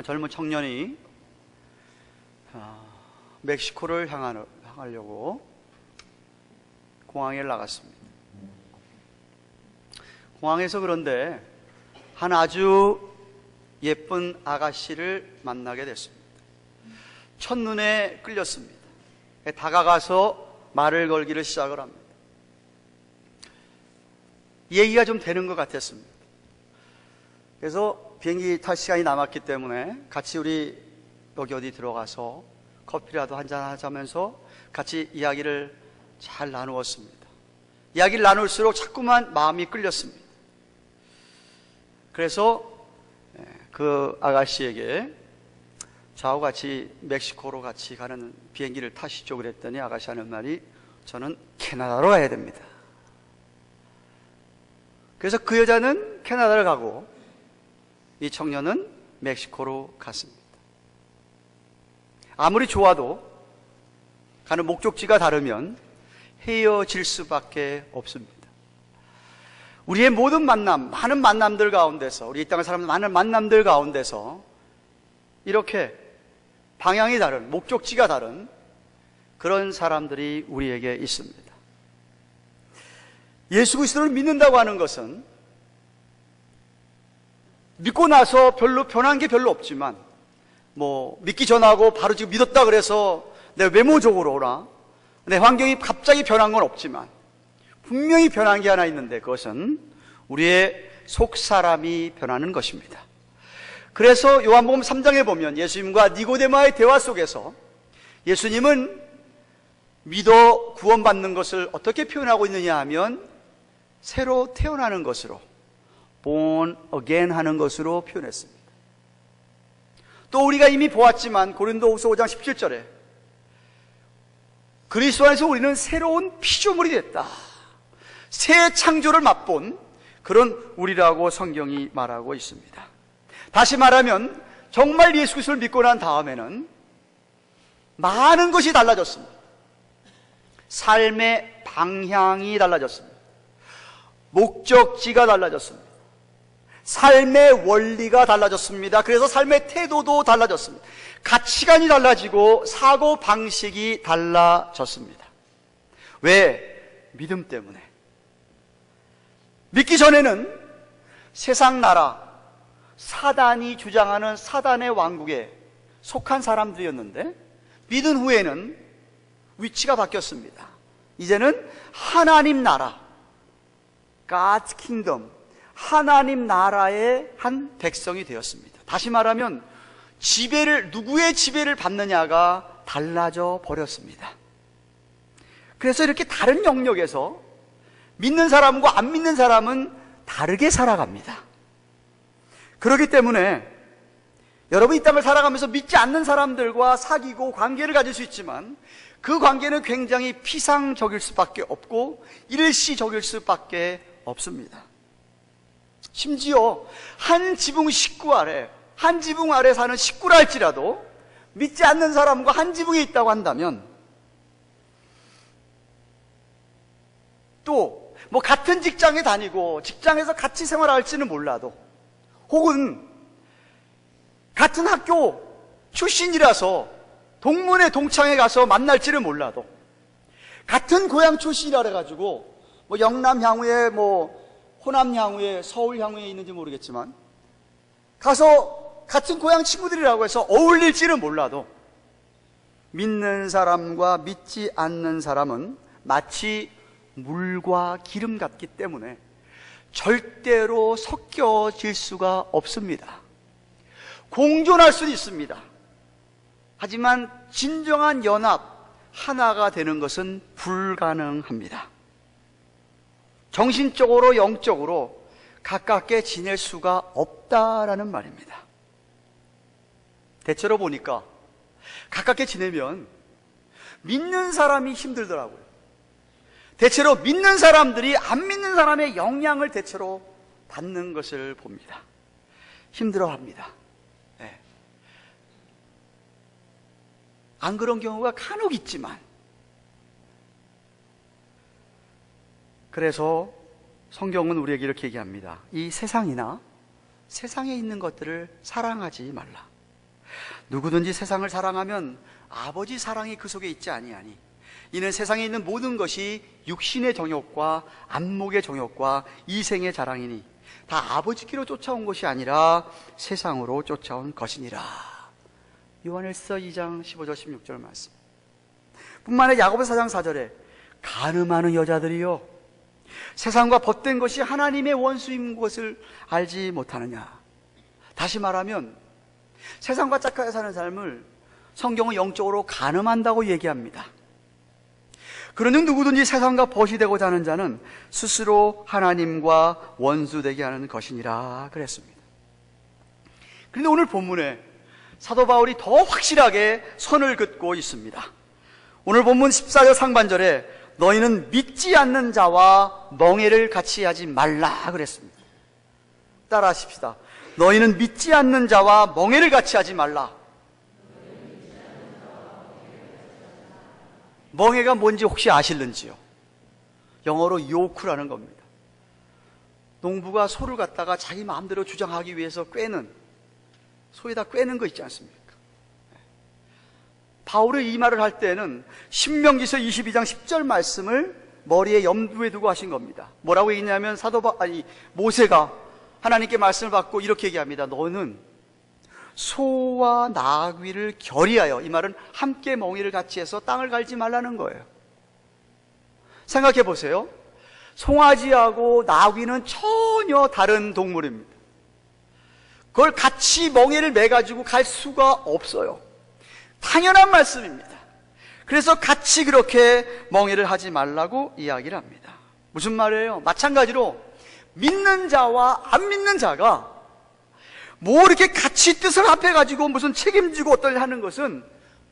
젊은 청년이 멕시코를 향하려고 공항에 나갔습니다. 공항에서 그런데 한 아주 예쁜 아가씨를 만나게 됐습니다. 첫눈에 끌렸습니다. 다가가서 말을 걸기를 시작을 합니다. 얘기가 좀 되는 것 같았습니다. 그래서 비행기 탈 시간이 남았기 때문에 같이 우리 여기 어디 들어가서 커피라도 한잔 하자면서 같이 이야기를 잘 나누었습니다. 이야기를 나눌수록 자꾸만 마음이 끌렸습니다. 그래서 그 아가씨에게 저하고 같이 멕시코로 같이 가는 비행기를 타시죠 그랬더니 아가씨 하는 말이 저는 캐나다로 가야 됩니다. 그래서 그 여자는 캐나다를 가고 이 청년은 멕시코로 갔습니다. 아무리 좋아도 가는 목적지가 다르면 헤어질 수밖에 없습니다. 우리의 모든 만남, 많은 만남들 가운데서, 우리 이 땅의 사람들 많은 만남들 가운데서 이렇게 방향이 다른, 목적지가 다른 그런 사람들이 우리에게 있습니다. 예수 그리스도를 믿는다고 하는 것은 믿고 나서 별로 변한 게 별로 없지만, 믿기 전하고 바로 지금 믿었다 그래서 내 외모적으로나 내 환경이 갑자기 변한 건 없지만 분명히 변한 게 하나 있는데 그것은 우리의 속사람이 변하는 것입니다. 그래서 요한복음 3장에 보면 예수님과 니고데모의 대화 속에서 예수님은 믿어 구원받는 것을 어떻게 표현하고 있느냐 하면 새로 태어나는 것으로, born again 하는 것으로 표현했습니다. 또 우리가 이미 보았지만 고린도후서 5장 17절에 그리스도 안에서 우리는 새로운 피조물이 됐다, 새 창조를 맛본 그런 우리라고 성경이 말하고 있습니다. 다시 말하면 정말 예수 그리스도를 믿고 난 다음에는 많은 것이 달라졌습니다. 삶의 방향이 달라졌습니다. 목적지가 달라졌습니다. 삶의 원리가 달라졌습니다. 그래서 삶의 태도도 달라졌습니다. 가치관이 달라지고 사고방식이 달라졌습니다. 왜? 믿음 때문에. 믿기 전에는 세상 나라, 사단이 주장하는 사단의 왕국에 속한 사람들이었는데 믿은 후에는 위치가 바뀌었습니다. 이제는 하나님 나라, God's Kingdom, 하나님 나라의 한 백성이 되었습니다. 다시 말하면 누구의 지배를 받느냐가 달라져 버렸습니다. 그래서 이렇게 다른 영역에서 믿는 사람과 안 믿는 사람은 다르게 살아갑니다. 그렇기 때문에 여러분 이 땅을 살아가면서 믿지 않는 사람들과 사귀고 관계를 가질 수 있지만 그 관계는 굉장히 피상적일 수밖에 없고 일시적일 수밖에 없습니다. 심지어 한 지붕 아래 사는 식구라 할지라도 믿지 않는 사람과 한 지붕에 있다고 한다면 또 같은 직장에 다니고 직장에서 같이 생활할지는 몰라도 혹은 같은 학교 출신이라서 동문회 동창회 가서 만날지는 몰라도 같은 고향 출신이라 그래가지고 영남 향후에 호남 향후에 서울 향후에 있는지 모르겠지만 가서 같은 고향 친구들이라고 해서 어울릴지는 몰라도 믿는 사람과 믿지 않는 사람은 마치 물과 기름 같기 때문에 절대로 섞여질 수가 없습니다. 공존할 수는 있습니다. 하지만 진정한 연합, 하나가 되는 것은 불가능합니다. 정신적으로 영적으로 가깝게 지낼 수가 없다라는 말입니다. 대체로 보니까 가깝게 지내면 믿는 사람이 힘들더라고요. 대체로 믿는 사람들이 안 믿는 사람의 영향을 대체로 받는 것을 봅니다. 힘들어합니다. 네. 안 그런 경우가 간혹 있지만 그래서 성경은 우리에게 이렇게 얘기합니다. 이 세상이나 세상에 있는 것들을 사랑하지 말라. 누구든지 세상을 사랑하면 아버지 사랑이 그 속에 있지 아니하니 이는 세상에 있는 모든 것이 육신의 정욕과 안목의 정욕과 이생의 자랑이니 다 아버지께로 쫓아온 것이 아니라 세상으로 쫓아온 것이니라. 요한일서 2장 15절 16절 말씀. 뿐만 아니라 야고보 4장 4절에 간음하는 여자들이요 세상과 벗된 것이 하나님의 원수인 것을 알지 못하느냐. 다시 말하면 세상과 짝하게 사는 삶을 성경은 영적으로 간음한다고 얘기합니다. 그러는 누구든지 세상과 벗이 되고자 하는 자는 스스로 하나님과 원수되게 하는 것이니라 그랬습니다. 그런데 오늘 본문에 사도 바울이 더 확실하게 선을 긋고 있습니다. 오늘 본문 14절 상반절에 너희는 믿지 않는 자와 멍에를 같이 하지 말라 그랬습니다. 따라 하십시다. 너희는 믿지 않는 자와 멍에를 같이 하지 말라. 멍에가 뭔지 혹시 아실는지요? 영어로 요크라는 겁니다. 농부가 소를 갖다가 자기 마음대로 주장하기 위해서 꿰는, 소에다 꿰는 거 있지 않습니까? 바울이 이 말을 할 때는 신명기서 22장 10절 말씀을 머리에 염두에 두고 하신 겁니다. 뭐라고 얘기냐면 모세가 하나님께 말씀을 받고 이렇게 얘기합니다. 너는 소와 나귀를 결의하여, 이 말은 함께 멍에를 같이 해서 땅을 갈지 말라는 거예요. 생각해 보세요. 송아지하고 나귀는 전혀 다른 동물입니다. 그걸 같이 멍에를 매가지고 갈 수가 없어요. 당연한 말씀입니다. 그래서 같이 그렇게 멍에를 하지 말라고 이야기를 합니다. 무슨 말이에요? 마찬가지로 믿는 자와 안 믿는 자가 뭐 이렇게 같이 뜻을 합해가지고 무슨 책임지고 어떨 하는 것은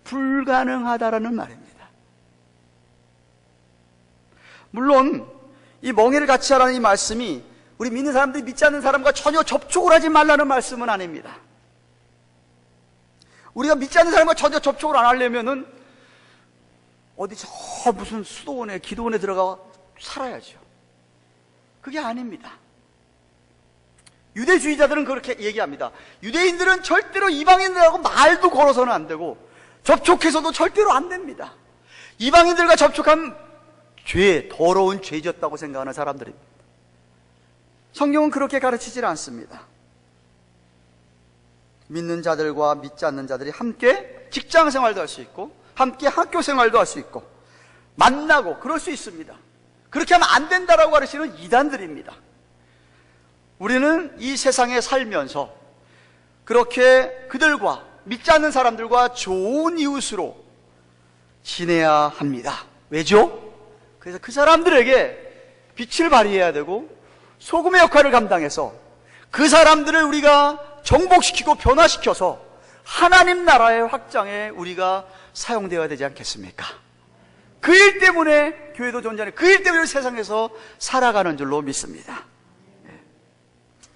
불가능하다라는 말입니다. 물론 이 멍에를 같이 하라는 이 말씀이 우리 믿는 사람들이 믿지 않는 사람과 전혀 접촉을 하지 말라는 말씀은 아닙니다. 우리가 믿지 않는 사람과 전혀 접촉을 안 하려면은 어디 저 무슨 수도원에 기도원에 들어가 살아야죠. 그게 아닙니다. 유대주의자들은 그렇게 얘기합니다. 유대인들은 절대로 이방인들하고 말도 걸어서는 안 되고 접촉해서도 절대로 안 됩니다. 이방인들과 접촉하면 죄, 더러운 죄졌다고 생각하는 사람들입니다. 성경은 그렇게 가르치질 않습니다. 믿는 자들과 믿지 않는 자들이 함께 직장 생활도 할 수 있고 함께 학교 생활도 할 수 있고 만나고 그럴 수 있습니다. 그렇게 하면 안 된다라고 가르치는 이단들입니다. 우리는 이 세상에 살면서 그렇게 그들과 믿지 않는 사람들과 좋은 이웃으로 지내야 합니다. 왜죠? 그래서 그 사람들에게 빛을 발휘해야 되고 소금의 역할을 감당해서 그 사람들을 우리가 정복시키고 변화시켜서 하나님 나라의 확장에 우리가 사용되어야 되지 않겠습니까? 그 일 때문에 교회도 존재하는, 그 일 때문에 세상에서 살아가는 줄로 믿습니다.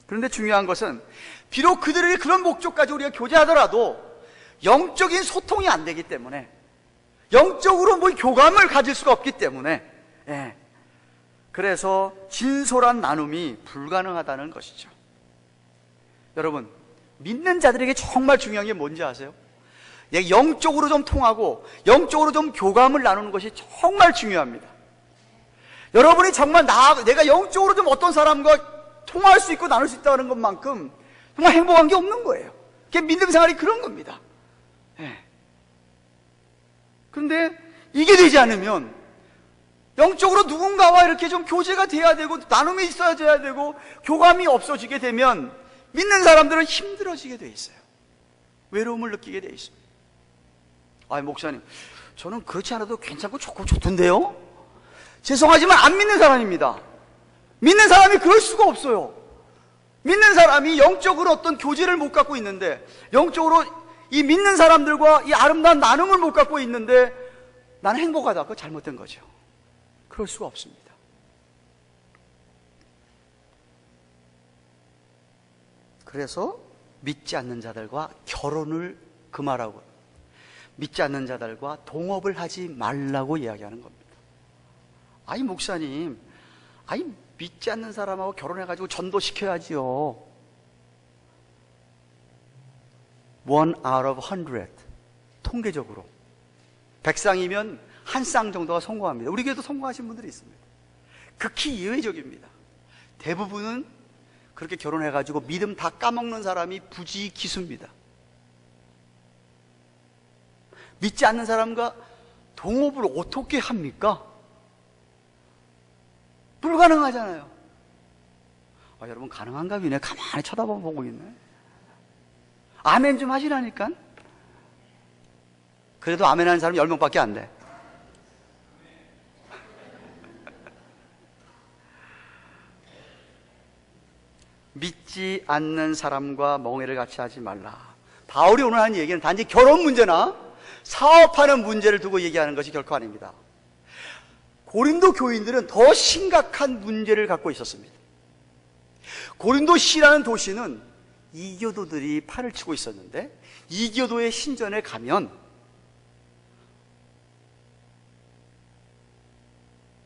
그런데 중요한 것은 비록 그들의 그런 목적까지 우리가 교제하더라도 영적인 소통이 안 되기 때문에, 영적으로 뭐 교감을 가질 수가 없기 때문에, 그래서 진솔한 나눔이 불가능하다는 것이죠. 여러분, 믿는 자들에게 정말 중요한 게 뭔지 아세요? 영적으로 좀 통하고 영적으로 좀 교감을 나누는 것이 정말 중요합니다. 여러분이 정말 내가 영적으로 좀 어떤 사람과 통할 수 있고 나눌 수 있다는 것만큼 정말 행복한 게 없는 거예요. 그게 믿음 생활이 그런 겁니다. 그런데 이게 되지 않으면 영적으로 누군가와 이렇게 좀 교제가 돼야 되고 나눔이 있어야 되고 교감이 없어지게 되면 믿는 사람들은 힘들어지게 돼 있어요. 외로움을 느끼게 돼 있습니다. 목사님, 저는 그렇지 않아도 괜찮고 좋고 좋던데요? 죄송하지만 안 믿는 사람입니다. 믿는 사람이 그럴 수가 없어요. 믿는 사람이 영적으로 어떤 교제를 못 갖고 있는데, 영적으로 이 믿는 사람들과 이 아름다운 나눔을 못 갖고 있는데 나는 행복하다. 그거 잘못된 거죠. 그럴 수가 없습니다. 그래서 믿지 않는 자들과 결혼을 금하라고, 믿지 않는 자들과 동업을 하지 말라고 이야기하는 겁니다. 목사님, 믿지 않는 사람하고 결혼해가지고 전도시켜야지요. one out of 100. 통계적으로 100쌍이면 한 쌍 정도가 성공합니다. 우리 교회도 성공하신 분들이 있습니다. 극히 예외적입니다. 대부분은 그렇게 결혼해가지고 믿음 다 까먹는 사람이 부지기수입니다. 믿지 않는 사람과 동업을 어떻게 합니까? 불가능하잖아요. 여러분 가능한가 보네. 가만히 쳐다보고 있네. 아멘 좀 하시라니까. 그래도 아멘 하는 사람이 10명밖에 안 돼. 믿지 않는 사람과 멍해를 같이 하지 말라. 바울이 오늘 하는 얘기는 단지 결혼 문제나 사업하는 문제를 두고 얘기하는 것이 결코 아닙니다. 고린도 교인들은 더 심각한 문제를 갖고 있었습니다. 고린도시라는 도시는 이교도들이 팔을 치고 있었는데, 이교도의 신전에 가면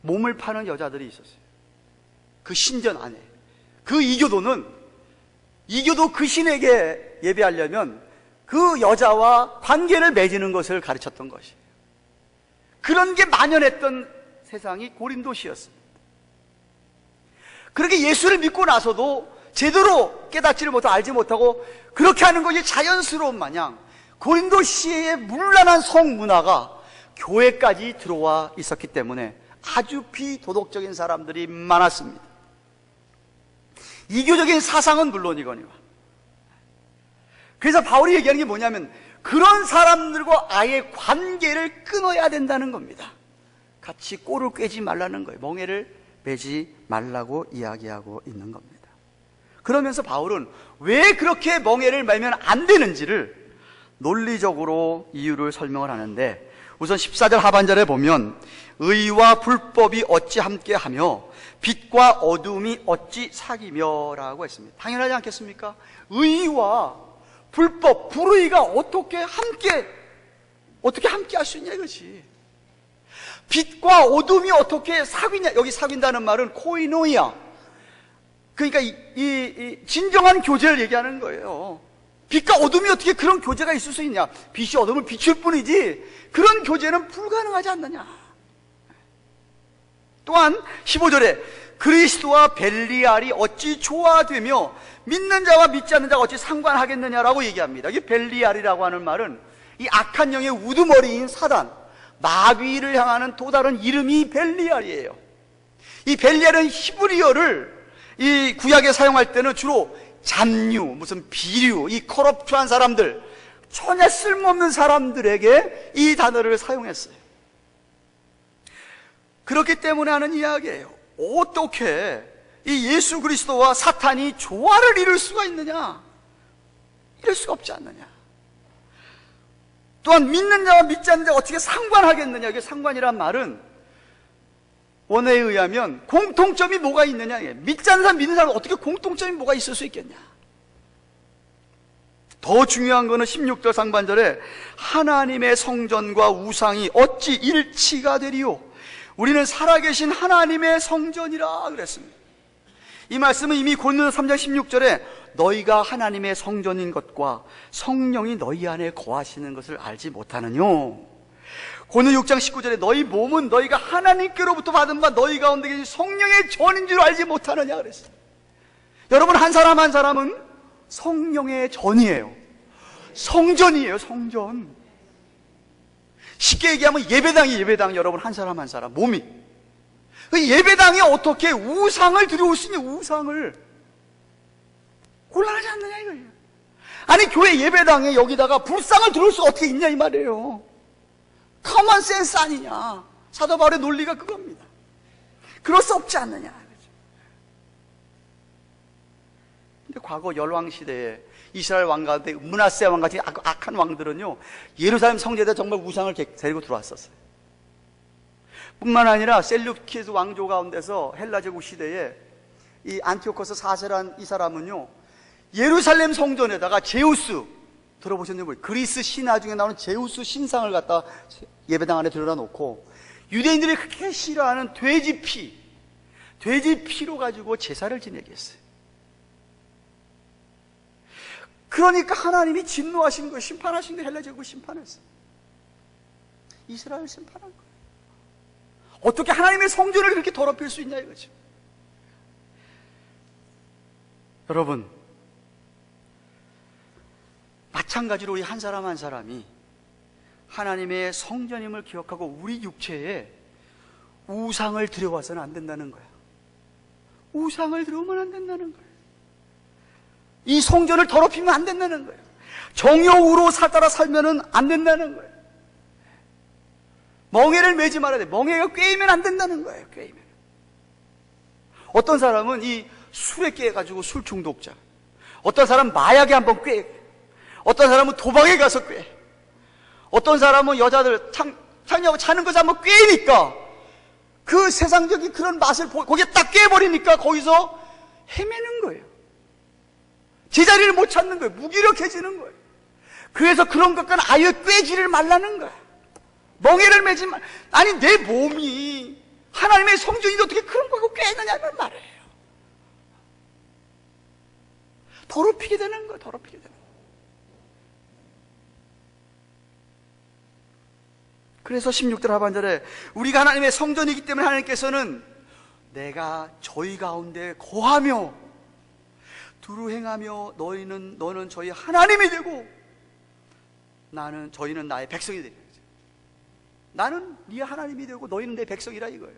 몸을 파는 여자들이 있었어요. 그 신전 안에. 그 이교도는 이교도 그 신에게 예배하려면 그 여자와 관계를 맺는 것을 가르쳤던 것이에요. 그런 게 만연했던 세상이 고린도시였습니다. 그렇게 예수를 믿고 나서도 제대로 깨닫지를 못하고 알지 못하고 그렇게 하는 것이 자연스러운 마냥 고린도시의 문란한 성문화가 교회까지 들어와 있었기 때문에 아주 비도덕적인 사람들이 많았습니다. 이교적인 사상은 물론이거니와. 그래서 바울이 얘기하는 게 뭐냐면 그런 사람들과 아예 관계를 끊어야 된다는 겁니다. 같이 꼴을 꿰지 말라는 거예요. 멍에를 매지 말라고 이야기하고 있는 겁니다. 그러면서 바울은 왜 그렇게 멍에를 매면 안 되는지를 논리적으로 이유를 설명을 하는데, 우선 14절 하반절에 보면 의와 불법이 어찌 함께하며 빛과 어둠이 어찌 사귀며 라고 했습니다. 당연하지 않겠습니까? 의와 불법, 불의가 어떻게 함께 할 수 있냐 이것이. 빛과 어둠이 어떻게 사귀냐. 여기 사귄다는 말은 코이노이아, 그러니까 이 진정한 교제를 얘기하는 거예요. 빛과 어둠이 어떻게 그런 교제가 있을 수 있냐. 빛이 어둠을 비출 뿐이지 그런 교제는 불가능하지 않느냐. 또한 15절에 그리스도와 벨리알이 어찌 조화되며 믿는 자와 믿지 않는 자가 어찌 상관하겠느냐라고 얘기합니다. 이 벨리알이라고 하는 말은 이 악한 영의 우두머리인 사단, 마귀를 향하는 또 다른 이름이 벨리알이에요. 이 벨리알은 히브리어를 이 구약에 사용할 때는 주로 잡류, 무슨 비류, 이 커럽트한 사람들, 전혀 쓸모없는 사람들에게 이 단어를 사용했어요. 그렇기 때문에 하는 이야기예요. 어떻게 이 예수 그리스도와 사탄이 조화를 이룰 수가 있느냐? 이럴 수가 없지 않느냐? 또한 믿는 자와 믿지 않는 자가 어떻게 상관하겠느냐? 이게 상관이란 말은 원어에 의하면 공통점이 뭐가 있느냐? 믿지 않는 사람, 믿는 사람 어떻게 공통점이 뭐가 있을 수 있겠냐? 더 중요한 거는 16절 상반절에 하나님의 성전과 우상이 어찌 일치가 되리요? 우리는 살아계신 하나님의 성전이라 그랬습니다. 이 말씀은 이미 고린도서 3장 16절에 너희가 하나님의 성전인 것과 성령이 너희 안에 거하시는 것을 알지 못하느뇨. 고린도 6장 19절에 너희 몸은 너희가 하나님께로부터 받은 바 너희 가운데 계신 성령의 전인 줄 알지 못하느냐 그랬어요. 여러분, 한 사람 한 사람은 성령의 전이에요. 성전이에요. 성전. 쉽게 얘기하면 예배당. 여러분, 한 사람 한 사람 몸이. 그 예배당에 어떻게 우상을 들여올 수 있냐. 우상을 곤란하지 않느냐 이거예요. 아니, 교회 예배당에 여기다가 불상을 들여올 수가 어떻게 있냐 이 말이에요. 커먼 센스 아니냐. 사도 바울의 논리가 그겁니다. 그럴 수 없지 않느냐. 근데 과거 열왕 시대에 이스라엘 왕 가운데 므낫세 왕같이 악한 왕들은요, 예루살렘 성전에 정말 우상을 데리고 들어왔었어요. 뿐만 아니라 셀루키드 왕조 가운데서 헬라 제국 시대에 이 안티오코스 4세란 이 사람은요, 예루살렘 성전에다가 제우스, 들어보셨는지 모르겠어요. 그리스 신화 중에 나오는 제우스 신상을 갖다 예배당 안에 들여다 놓고 유대인들이 그렇게 싫어하는 돼지 피로 가지고 제사를 지내게 했어요. 그러니까 하나님이 진노하신 거예요. 심판하신 거예요. 헬라 제국을 심판했어요. 이스라엘 심판한 거예요. 어떻게 하나님의 성전을 그렇게 더럽힐 수 있냐 이거죠. 여러분, 마찬가지로 우리 한 사람 한 사람이 하나님의 성전임을 기억하고 우리 육체에 우상을 들여와서는 안 된다는 거야. 우상을 들여오면 안 된다는 거야. 이 성전을 더럽히면 안 된다는 거예요. 정욕으로 따라 살면은 안 된다는 거예요. 멍에를 매지 말아야 돼. 멍에가 꿰이면 안 된다는 거예요. 꿰이면. 어떤 사람은 이 술에 꿰가지고 술 중독자. 어떤 사람은 마약에 한번 꿰. 어떤 사람은 도박에 가서 꿰. 어떤 사람은 여자들 창녀하고 자는 것을 한번 꿰니까 그 세상적인 그런 맛을 거기에 딱 꿰버리니까 거기서 헤매는 거예요. 제자리를 못 찾는 거예요. 무기력해지는 거예요. 그래서 그런 것과는 아예 꿰지를 말라는 거야. 멍에를 매지 말. 아니 내 몸이 하나님의 성전인데 어떻게 그런 거하고 꿰느냐는 말이에요. 더럽히게 되는 거예요. 더럽히게 되는 거예요. 그래서 16절 하반절에 우리가 하나님의 성전이기 때문에 하나님께서는 내가 저희 가운데 거하며 두루 행하며 너는 저희 하나님이 되고 저희는 나의 백성이 되리라. 나는 네 하나님이 되고 너희는 내 백성이라 이거예요.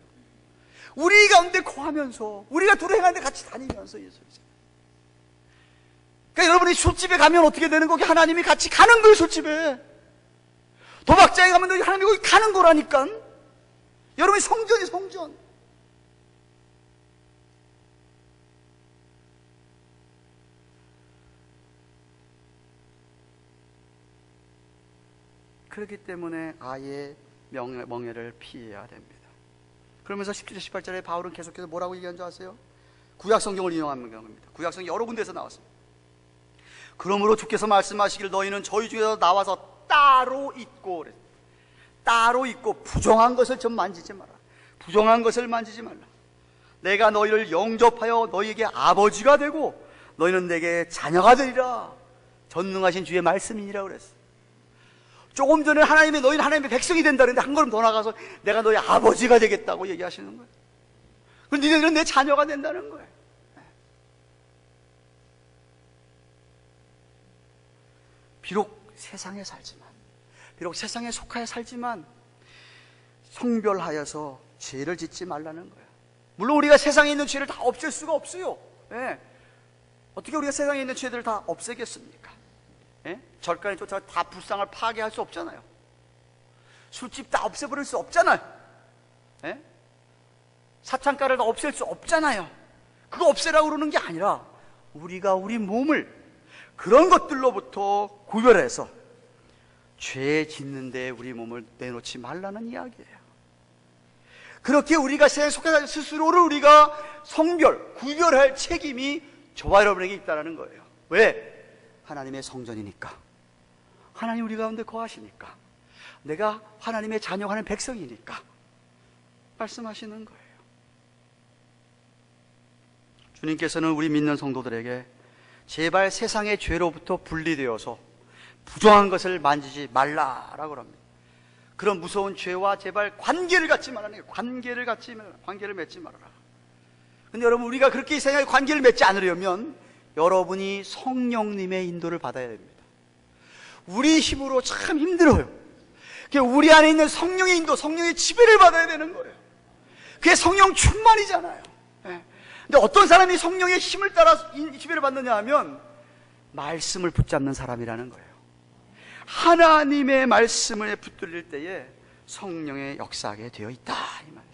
우리 가운데 거하면서 우리가 두루 행하는데 같이 다니면서 예수이죠. 그러니까 여러분이 술집에 가면 어떻게 되는 거기 하나님이 같이 가는 거예요. 술집에 도박장에 가면 하나님이 거기 가는 거라니까. 여러분이 성전이 성전. 그렇기 때문에 아예 멍에를 피해야 됩니다. 그러면서 17절 18절에 바울은 계속해서 뭐라고 얘기한 줄 아세요? 구약성경을 인용하는 겁니다. 구약성경 여러 군데에서 나왔습니다. 그러므로 주께서 말씀하시기를 너희는 저희 중에서 나와서 따로 있고 그랬어요. 따로 있고 부정한 것을 좀 만지지 마라. 부정한 것을 만지지 말라. 내가 너희를 영접하여 너희에게 아버지가 되고 너희는 내게 자녀가 되리라. 전능하신 주의 말씀이니라 그랬어요. 조금 전에 너희는 하나님의 백성이 된다 그랬는데 한 걸음 더 나가서 내가 너희 아버지가 되겠다고 얘기하시는 거예요. 그럼 너희들은 내 자녀가 된다는 거예요. 비록 세상에 살지만, 비록 세상에 속하여 살지만 성별하여서 죄를 짓지 말라는 거예요. 물론 우리가 세상에 있는 죄를 다 없앨 수가 없어요. 예. 어떻게 우리가 세상에 있는 죄들을 다 없애겠습니까? 예? 절간에 쫓아가 다 불상을 파괴할 수 없잖아요. 술집 다 없애버릴 수 없잖아요. 예? 사창가를 다 없앨 수 없잖아요. 그거 없애라고 그러는 게 아니라 우리가 우리 몸을 그런 것들로부터 구별해서 죄 짓는데 우리 몸을 내놓지 말라는 이야기예요. 그렇게 우리가 세상에 속해 스스로를 우리가 구별할 책임이 저와 여러분에게 있다는 거예요. 왜? 하나님의 성전이니까. 하나님 우리 가운데 거하시니까. 내가 하나님의 자녀가 하는 백성이니까 말씀하시는 거예요. 주님께서는 우리 믿는 성도들에게 제발 세상의 죄로부터 분리되어서 부정한 것을 만지지 말라라고 합니다. 그런 무서운 죄와 제발 관계를 갖지 말라는 거예요. 관계를 맺지 말아라. 근데 여러분 우리가 그렇게 이 세상에 관계를 맺지 않으려면 여러분이 성령님의 인도를 받아야 됩니다. 우리 힘으로 참 힘들어요. 우리 안에 있는 성령의 인도, 성령의 지배를 받아야 되는 거예요. 그게 성령 충만이잖아요. 근데 어떤 사람이 성령의 힘을 따라 지배를 받느냐 하면 말씀을 붙잡는 사람이라는 거예요. 하나님의 말씀을 붙들릴 때에 성령의 역사하게 되어 있다 이 말이에요.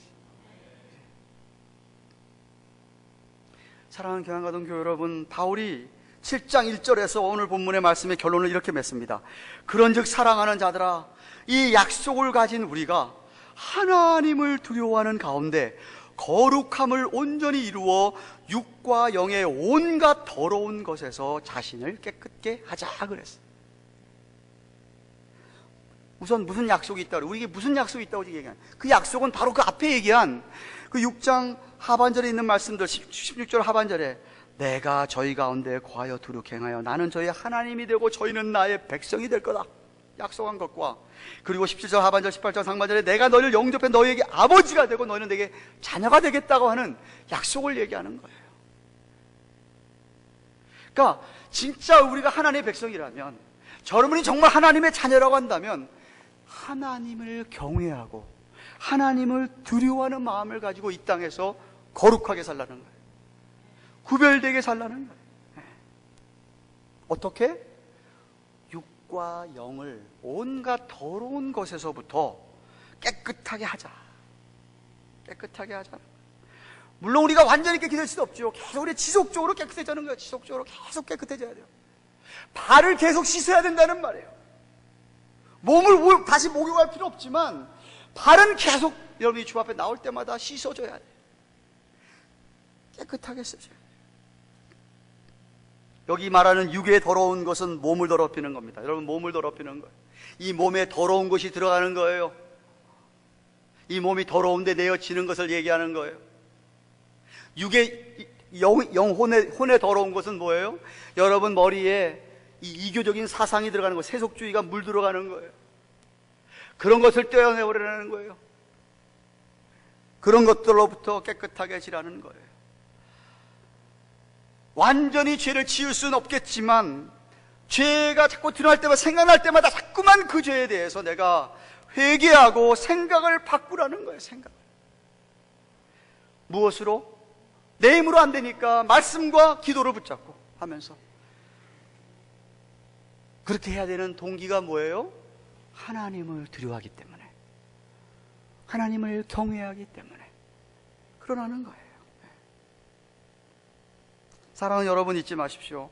사랑하는 교회가동 교회 여러분, 바울이 7장 1절에서 오늘 본문의 말씀의 결론을 이렇게 맺습니다. 그런즉 사랑하는 자들아, 이 약속을 가진 우리가 하나님을 두려워하는 가운데 거룩함을 온전히 이루어 육과 영의 온갖 더러운 것에서 자신을 깨끗게 하자 그랬어요. 우선 무슨 약속이 있다고, 우리에게 무슨 약속이 있다고 얘기한, 그 약속은 바로 그 앞에 얘기한 그 6장 하반절에 있는 말씀들, 16절 하반절에 내가 저희 가운데 거하여 두룩 행하여 나는 저희 하나님이 되고 저희는 나의 백성이 될 거다 약속한 것과, 그리고 17절 하반절 18절 상반절에 내가 너희를 영접해 너희에게 아버지가 되고 너희는 내게 자녀가 되겠다고 하는 약속을 얘기하는 거예요. 그러니까 진짜 우리가 하나님의 백성이라면, 여러분이 정말 하나님의 자녀라고 한다면 하나님을 경외하고 하나님을 두려워하는 마음을 가지고 이 땅에서 거룩하게 살라는 거예요. 구별되게 살라는 거예요. 어떻게? 육과 영을 온갖 더러운 것에서부터 깨끗하게 하자. 깨끗하게 하자. 물론 우리가 완전히 깨끗해질 수도 없죠. 계속 우리 지속적으로 깨끗해지는 거예요. 지속적으로 계속 깨끗해져야 돼요. 발을 계속 씻어야 된다는 말이에요. 몸을 다시 목욕할 필요 없지만 발은 계속 여러분이 주 앞에 나올 때마다 씻어줘야 돼요. 깨끗하게 씻어줘야 돼요. 여기 말하는 육의 더러운 것은 몸을 더럽히는 겁니다. 여러분, 몸을 더럽히는 거예요. 이 몸에 더러운 것이 들어가는 거예요. 이 몸이 더러운데 내어지는 것을 얘기하는 거예요. 육의 혼에 더러운 것은 뭐예요? 여러분 머리에 이 이교적인 사상이 들어가는 거예요. 세속주의가 물 들어가는 거예요. 그런 것을 떼어내버리라는 거예요. 그런 것들로부터 깨끗하게 지라는 거예요. 완전히 죄를 지을 수는 없겠지만 죄가 자꾸 드러날 때마다, 생각날 때마다 자꾸만 그 죄에 대해서 내가 회개하고 생각을 바꾸라는 거예요. 생각을. 무엇으로? 내 힘으로 안 되니까 말씀과 기도를 붙잡고 하면서. 그렇게 해야 되는 동기가 뭐예요? 하나님을 두려워하기 때문에, 하나님을 경외하기 때문에 그러라는 거예요. 사랑하는 여러분, 잊지 마십시오.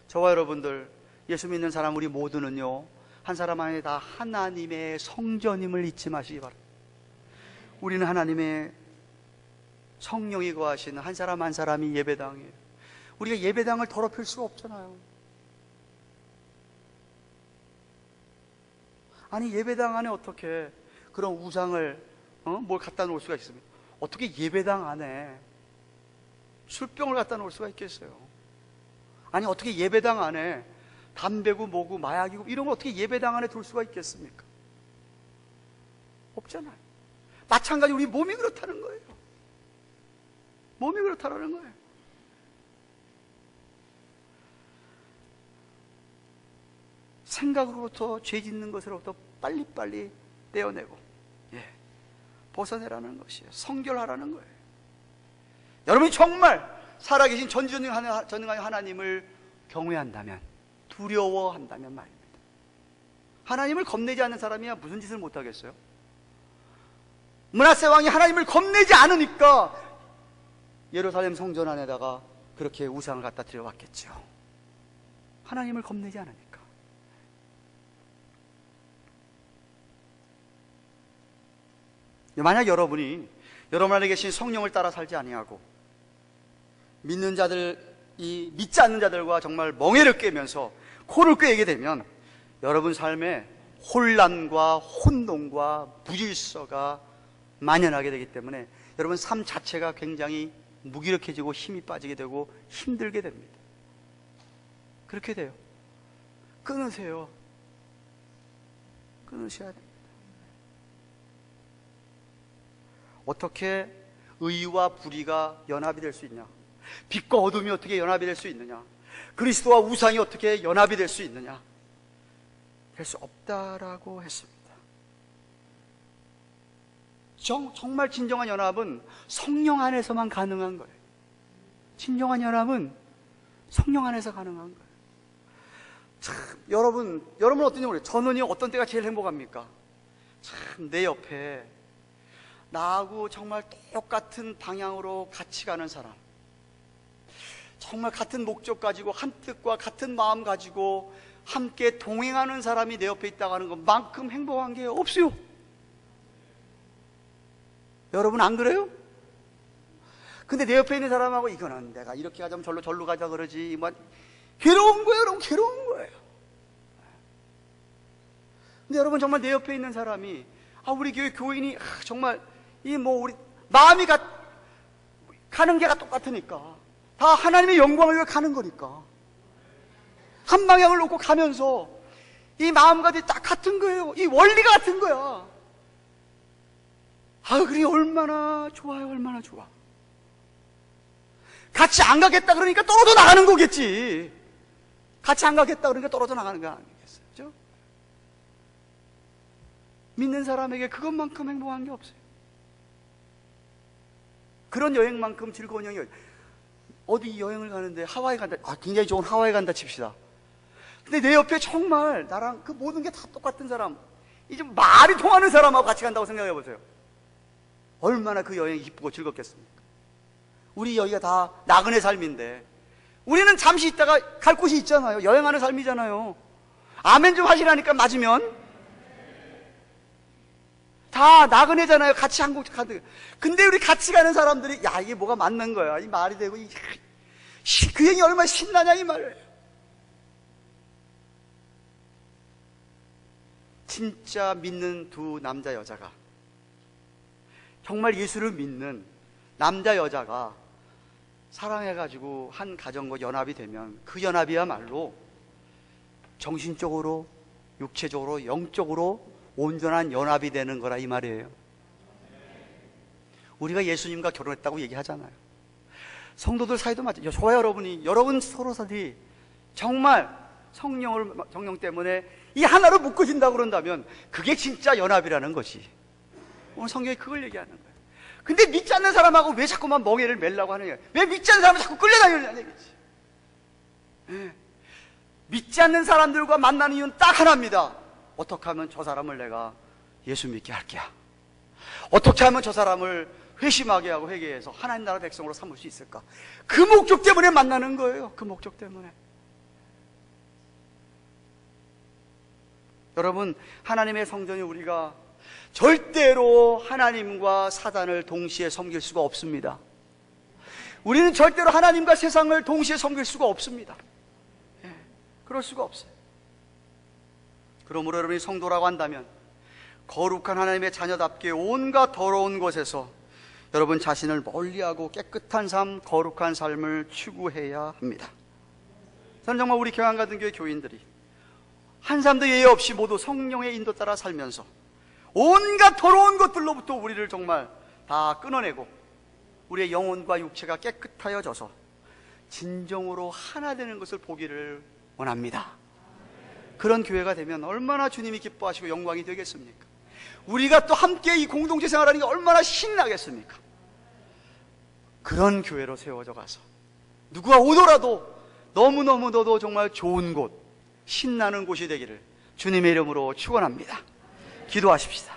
저와 여러분들, 예수 믿는 사람 우리 모두는요, 한 사람 안에 다 하나님의 성전임을 잊지 마시기 바랍니다. 우리는 하나님의 성령이 거하시는 한 사람 한 사람이 예배당이에요. 우리가 예배당을 더럽힐 수가 없잖아요. 아니, 예배당 안에 어떻게 그런 우상을 뭘 갖다 놓을 수가 있습니까? 어떻게 예배당 안에 술병을 갖다 놓을 수가 있겠어요? 아니, 어떻게 예배당 안에 담배고 뭐고 마약이고 이런 걸 어떻게 예배당 안에 둘 수가 있겠습니까? 없잖아요. 마찬가지로 우리 몸이 그렇다는 거예요. 몸이 그렇다는 거예요. 생각으로부터, 죄 짓는 것으로부터 빨리빨리 떼어내고, 벗어내라는 것이에요. 성결하라는 거예요. 여러분이 정말 살아계신 전지전능하신 하나님을 경외한다면, 두려워한다면 말입니다. 하나님을 겁내지 않는 사람이야 무슨 짓을 못하겠어요? 므낫세 왕이 하나님을 겁내지 않으니까 예루살렘 성전 안에다가 그렇게 우상을 갖다 들여왔겠죠. 하나님을 겁내지 않으니까. 만약 여러분이 여러분 안에 계신 성령을 따라 살지 아니하고 믿는 자들이 믿지 않는 자들과 정말 멍해를 꿰면서 코를 꿰게 되면 여러분 삶에 혼란과 혼동과 무질서가 만연하게 되기 때문에 여러분 삶 자체가 굉장히 무기력해지고 힘이 빠지게 되고 힘들게 됩니다. 그렇게 돼요. 끊으세요. 끊으셔야 됩니다. 어떻게 의와 불의가 연합이 될 수 있냐? 빛과 어둠이 어떻게 연합이 될 수 있느냐? 그리스도와 우상이 어떻게 연합이 될 수 있느냐? 될 수 없다라고 했습니다. 정말 진정한 연합은 성령 안에서만 가능한 거예요. 진정한 연합은 성령 안에서 가능한 거예요. 참, 여러분은 어떤지 모르겠어요. 저는요, 어떤 때가 제일 행복합니까? 참, 내 옆에 나하고 정말 똑같은 방향으로 같이 가는 사람, 정말 같은 목적 가지고 한 뜻과 같은 마음 가지고 함께 동행하는 사람이 내 옆에 있다고 하는 것만큼 행복한 게 없어요. 여러분 안 그래요? 근데 내 옆에 있는 사람하고 이거는 내가 이렇게 가자면 절로 가자 그러지, 뭐 괴로운 거예요. 여러분 괴로운 거예요. 근데 여러분 정말 내 옆에 있는 사람이 우리 교회 교인이 정말 우리 마음이 가는 게가 똑같으니까 다 하나님의 영광을 위해 가는 거니까. 한 방향을 놓고 가면서 이 마음가짐이 딱 같은 거예요. 이 원리가 같은 거야. 그게 얼마나 좋아요, 얼마나 좋아. 같이 안 가겠다 그러니까 떨어져 나가는 거겠지. 같이 안 가겠다 그러니까 떨어져 나가는 거 아니겠어요? 그죠? 믿는 사람에게 그것만큼 행복한 게 없어요. 그런 여행만큼 즐거운 여행이 어디 여행을 가는데 하와이 간다. 굉장히 좋은 하와이 간다 칩시다. 근데 내 옆에 정말 나랑 그 모든 게 다 똑같은 사람, 이제 말이 통하는 사람하고 같이 간다고 생각해 보세요. 얼마나 그 여행이 기쁘고 즐겁겠습니까? 우리 여기가 다 나그네 삶인데 우리는 잠시 있다가 갈 곳이 있잖아요. 여행하는 삶이잖아요. 아멘 좀 하시라니까 맞으면. 다 나그네잖아요. 같이 한 곳 가는. 근데 우리 같이 가는 사람들이 이게 뭐가 맞는 거야. 이 말이 되고 그 여행이 얼마나 신나냐 이 말이에요. 진짜 믿는 두 남자 여자가, 정말 예수를 믿는 남자 여자가 사랑해가지고 한 가정과 연합이 되면 그 연합이야말로 정신적으로, 육체적으로, 영적으로 온전한 연합이 되는 거라 이 말이에요. 우리가 예수님과 결혼했다고 얘기하잖아요. 성도들 사이도 마찬가지예요. 저와 여러분 서로들이 정말 성령 때문에 이 하나로 묶어진다고 그런다면 그게 진짜 연합이라는 것이. 오늘 성경이 그걸 얘기하는 거예요. 근데 믿지 않는 사람하고 왜 자꾸만 멍에를 매려고 하느냐, 왜 믿지 않는 사람을 자꾸 끌려다니느냐는 얘기지. 믿지 않는 사람들과 만나는 이유는 딱 하나입니다. 어떻게 하면 저 사람을 내가 예수 믿게 할게야. 어떻게 하면 저 사람을 회심하게 하고 회개해서 하나님 나라 백성으로 삼을 수 있을까. 그 목적 때문에 만나는 거예요. 그 목적 때문에. 여러분, 하나님의 성전이 우리가 절대로 하나님과 사단을 동시에 섬길 수가 없습니다. 우리는 절대로 하나님과 세상을 동시에 섬길 수가 없습니다. 그럴 수가 없어요. 그러므로 여러분이 성도라고 한다면 거룩한 하나님의 자녀답게 온갖 더러운 곳에서 여러분 자신을 멀리하고 깨끗한 삶, 거룩한 삶을 추구해야 합니다. 저는 정말 우리 교회 같은 교회 교인들이 한 사람도 예외 없이 모두 성령의 인도 따라 살면서 온갖 더러운 것들로부터 우리를 정말 다 끊어내고 우리의 영혼과 육체가 깨끗하여져서 진정으로 하나 되는 것을 보기를 원합니다. 그런 교회가 되면 얼마나 주님이 기뻐하시고 영광이 되겠습니까? 우리가 또 함께 이 공동체 생활하는 게 얼마나 신나겠습니까? 그런 교회로 세워져 가서 누구가 오더라도 너무너무너도 정말 좋은 곳, 신나는 곳이 되기를 주님의 이름으로 축원합니다. 기도하십시다.